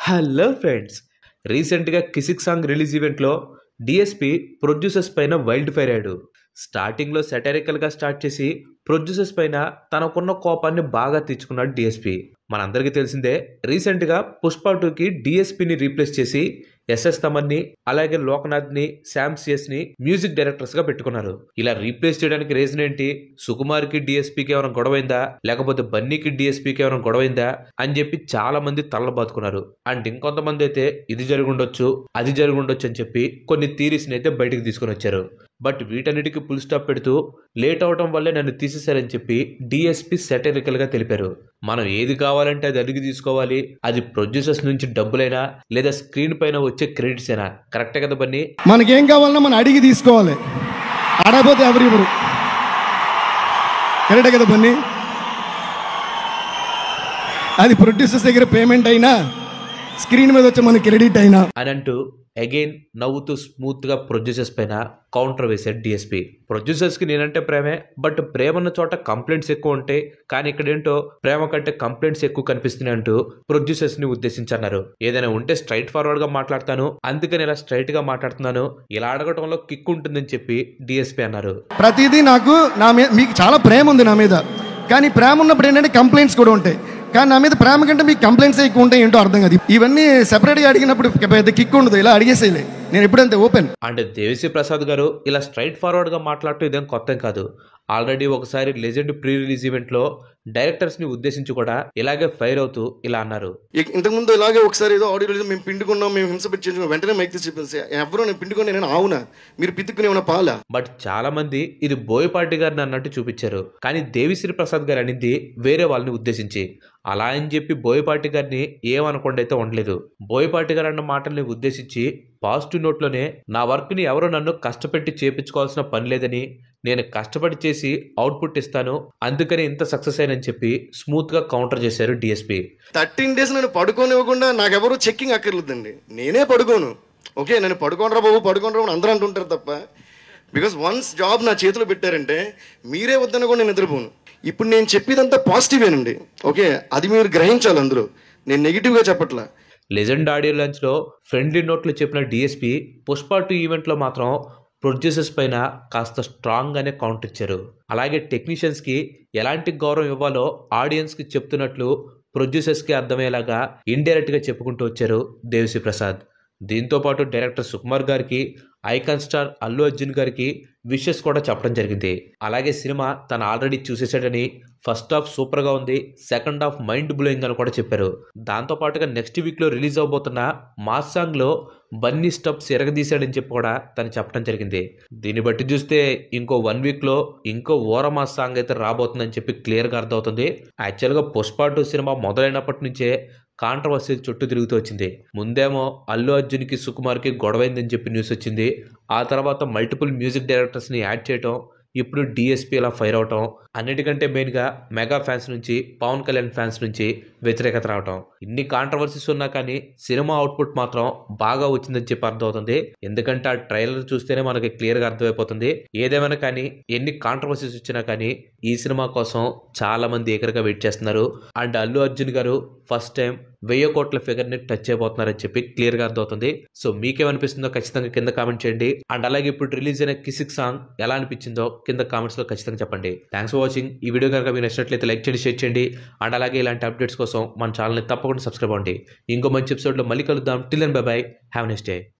Hello friends. రీసెంట్గా Kissik song release ఈవెంట్లో DSP producers పైన వైల్డ్ ఫైర్ అయ్యాడు. స్టార్టింగ్లో సెటరికల్గా స్టార్ట్ చేసి ప్రొడ్యూసర్స్ పైన తనకున్న కోపాన్ని బాగా తెచ్చుకున్నాడు డిఎస్పి. మనందరికీ తెలిసిందే, రీసెంట్గా పుష్ప 2కి డిఎస్పిని రీప్లేస్ చేసి ఎస్ఎస్ తమన్ని అలాగే లోకనాథ్ని, శామ్ సిఎస్ని మ్యూజిక్ డైరెక్టర్స్గా పెట్టుకున్నారు. ఇలా రీప్లేస్ చేయడానికి రీజన్ ఏంటి? సుకుమార్కి డిఎస్పికి ఏమైనా గొడవైందా, లేకపోతే బన్నీకి డిఎస్పికి ఏమైనా గొడవైందా అని చెప్పి చాలా మంది తల్ల బాదుకున్నారు. అండ్ ఇంకొంతమంది అయితే ఇది జరుగుండొచ్చు, అది జరుగుండొచ్చు అని చెప్పి కొన్ని థీరీస్ని అయితే బయటకు తీసుకొని వచ్చారు. బట్ వీటన్నిటికీ ఫుల్ స్టాప్ పెడుతూ లేట్ అవడం వల్లే నన్ను తీసేశారని చెప్పి డిఎస్పి సెటరికల్గా తెలిపారు. మనం ఏది కావాలంటే అది అడిగి తీసుకోవాలి, అది ప్రొడ్యూసర్స్ నుంచి డబ్బులైనా లేదా స్క్రీన్ పైన వచ్చే క్రెడిట్స్ అయినా. కరెక్టే కదా బన్నీ? మనకేం కావాలన్నా మనం అడిగి తీసుకోవాలి, అడగపోతే ఎవరు. కరెక్టే కదా బన్నీ? అది ప్రొడ్యూసర్స్ దగ్గర పేమెంట్ అయినా, స్క్రీన్ మీద వచ్చే మన క్రెడిట్ అయినా అని అంటూ అగైన్ నవ్వుతూ స్మూత్ గా ప్రొడ్యూసర్స్ పైన కౌంటర్ వేశాడు డిఎస్పి. ప్రొడ్యూసర్స్ కి నేనంటే ప్రేమే, బట్ ప్రేమ ఉన్న చోట కంప్లైంట్స్ ఎక్కువ ఉంటాయి, కానీ ఇక్కడ ఏంటో ప్రేమ కంటే కంప్లైంట్స్ ఎక్కువ కనిపిస్తున్నాయి అంటూ ప్రొడ్యూసర్స్ ని ఉద్దేశించన్నారు. ఏదైనా ఉంటే స్ట్రైట్ ఫార్వర్డ్ గా మాట్లాడతాను, అందుకని ఇలా స్ట్రైట్ గా మాట్లాడుతున్నాను, ఇలా అడగటంలో కిక్ ఉంటుందని చెప్పి డిఎస్పి అన్నారు. ప్రతిదీ నాకు మీకు చాలా ప్రేమ ఉంది నా మీద, కానీ ప్రేమ ఉన్నప్పుడు ఏంటంటే కంప్లైంట్స్ కూడా ఉంటాయి. కానీ నా మీద ప్రేమ కంటే మీకు కంప్లైంట్స్ ఎక్కువ ఉంటాయి, ఏంటో అర్థం కాదు. ఇవన్నీ సెపరేట్గా అడిగినప్పుడు పెద్ద కిక్ ఉండదు, ఇలా అడిగేసేలే. నేను ఎప్పుడంతే ఓపెన్. అండ్ దేవిశ్రీ ప్రసాద్ గారు ఇలా స్ట్రైట్ ఫార్వర్డ్ గా మాట్లాడటం ఇదేం కొత్త కాదు. ఆల్రెడీ ఒకసారి లెజెండ్ ప్రీ రిలీజ్ ఈవెంట్ లో డైరెక్టర్స్ ని ఉద్దేశించి కూడా ఇలాగే ఫైర్ అవుతూ ఇలా అన్నారు. ఇంతకుముందు ఇలాగే ఒకసారి ఏదో ఆడియో రిలీజ్ మేము పిండుకున్నాం, మేము హింస పెట్టి వెంటనే మైక్ తీసి చెప్పేసి ఎవరు నేను పిండుకొని నేను అవునా మీరు పిత్తుకునే ఉన్న పాల. బట్ చాలా మంది ఇది బోయపాటి గారిని అన్నట్టు చూపించారు, కానీ దేవిశ్రీ ప్రసాద్ గారు అనింది వేరే వాళ్ళని ఉద్దేశించి. అలా అని చెప్పి బోయపాటి గారిని ఏమనకుండా అయితే ఉండలేదు. బోయపాటి గారు అన్న మాటల్ని ఉద్దేశించి పాజిటివ్ నోట్లోనే నా వర్క్ ని ఎవరో నన్ను కష్టపెట్టి చేపించుకోవాల్సిన పని లేదని, నేను కష్టపడి చేసి అవుట్పుట్ ఇస్తాను, అందుకని ఇంత సక్సెస్ అయినని చెప్పి స్మూత్ గా కౌంటర్ చేశారు డిఎస్పి. 13 days నేను పడుకోనివ్వకుండా నాకెవరు చెక్కింగ్ అక్కర్లేదండి, నేనే పడుకోను. ఓకే, నేను పడుకోనరా బాబు అందరూ అంటుంటారు తప్ప, బికాస్ వన్స్ జాబ్ నా చేతిలో పెట్టారంటే మీరే వద్దన కూడా నేను నిద్రపోను. ఇప్పుడు నేను చెప్పేదంతా పాజిటివేనండి, ఓకే, అది మీరు గ్రహించాలి. అందులో నేను నెగిటివ్గా చెప్పట్లా. లెజెండ్ ఆడియో లాంచ్ లో ఫ్రెండ్లీ నోట్లు చెప్పిన డిఎస్పి పుష్ప 2 ఈవెంట్ లో మాత్రం ప్రొడ్యూసర్స్ పైన కాస్త స్ట్రాంగ్ గానే కౌంటర్ ఇచ్చారు. అలాగే టెక్నీషియన్స్ కి ఎలాంటి గౌరవం ఇవ్వాలో ఆడియన్స్ కి చెప్తున్నట్లు ప్రొడ్యూసర్స్ కి అర్థమయ్యేలాగా ఇండైరెక్ట్ గా చెప్పుకుంటూ వచ్చారు దేవిశ్రీ ప్రసాద్. దీంతో పాటు డైరెక్టర్ సుకుమార్ గారికి, ఐకాన్ స్టార్ అల్లు అర్జున్ గారికి విషెస్ కూడా చెప్పడం జరిగింది. అలాగే సినిమా తను ఆల్రెడీ చూసేసాడని, ఫస్ట్ హాఫ్ సూపర్ గా ఉంది, సెకండ్ హాఫ్ మైండ్ బ్లోయింగ్ అని కూడా చెప్పారు. దాంతో పాటుగా నెక్స్ట్ వీక్ లో రిలీజ్ అవబోతున్న మాస్ సాంగ్ లో బన్నీ స్టెప్స్ ఎరగదీశాడని చెప్పి కూడా తను చెప్పడం జరిగింది. దీన్ని బట్టి చూస్తే ఇంకో 1 week లో ఇంకో ఓర మాస్ సాంగ్ అయితే రాబోతుందని చెప్పి క్లియర్ గా అర్థమవుతుంది. యాక్చువల్ గా పుష్ప 2 సినిమా మొదలైనప్పటి నుంచే కాంట్రవర్సీ చుట్టూ తిరుగుతూ వచ్చింది. ముందేమో అల్లు అర్జున్ కి సుకుమార్ కి గొడవైందని చెప్పి న్యూస్ వచ్చింది. ఆ తర్వాత మల్టిపుల్ మ్యూజిక్ డైరెక్టర్స్ ని యాడ్ చేయటం, ఇప్పుడు డిఎస్పి ఇలా ఫైర్ అవటం, అన్నిటికంటే మెయిన్ గా మెగా ఫ్యాన్స్ నుంచి, పవన్ కళ్యాణ్ ఫ్యాన్స్ నుంచి వ్యతిరేకత రావటం. ఇన్ని కాంట్రవర్సీస్ ఉన్నా కానీ సినిమా అవుట్పుట్ మాత్రం బాగా వచ్చిందని చెప్పి అర్థమవుతుంది. ఎందుకంటే ఆ ట్రైలర్ చూస్తేనే మనకి క్లియర్ గా అర్థమైపోతుంది. ఏదేమైనా కానీ ఎన్ని కాంట్రవర్సీస్ వచ్చినా కానీ ఈ సినిమా కోసం చాలా మంది ఎగరగా వెయిట్ చేస్తున్నారు. అండ్ అల్లు అర్జున్ గారు ఫస్ట్ టైం 1000 కోట్ల ఫిగర్ ని టచ్ చేయబోతున్నారని చెప్పి క్లియర్ గా అర్థమవుతుంది. సో మీకేమనిపిస్తుందో ఖచ్చితంగా కింద కామెంట్ చేయండి. అండ్ అలాగే ఇప్పుడు రిలీజ్ అయిన కిసిక్ సాంగ్ ఎలా అనిపించిందో కింద కామెంట్స్ లో ఖచ్చితంగా చెప్పండి. Thanks for watching. ఈ వీడియో కనుక మీకు నచ్చినట్లయితే లైక్ చేయండి, షేర్ చేయండి. అండ్ అలాగే ఇలాంటి అప్డేట్స్ కోసం మన ఛానల్ని తప్పకుండా సబ్స్క్రైబ్ అవ్వండి. ఇంకో మంచి ఎపిసోడ్ లో మళ్ళీ కలుద్దాం. Till then bye bye, have a nice day.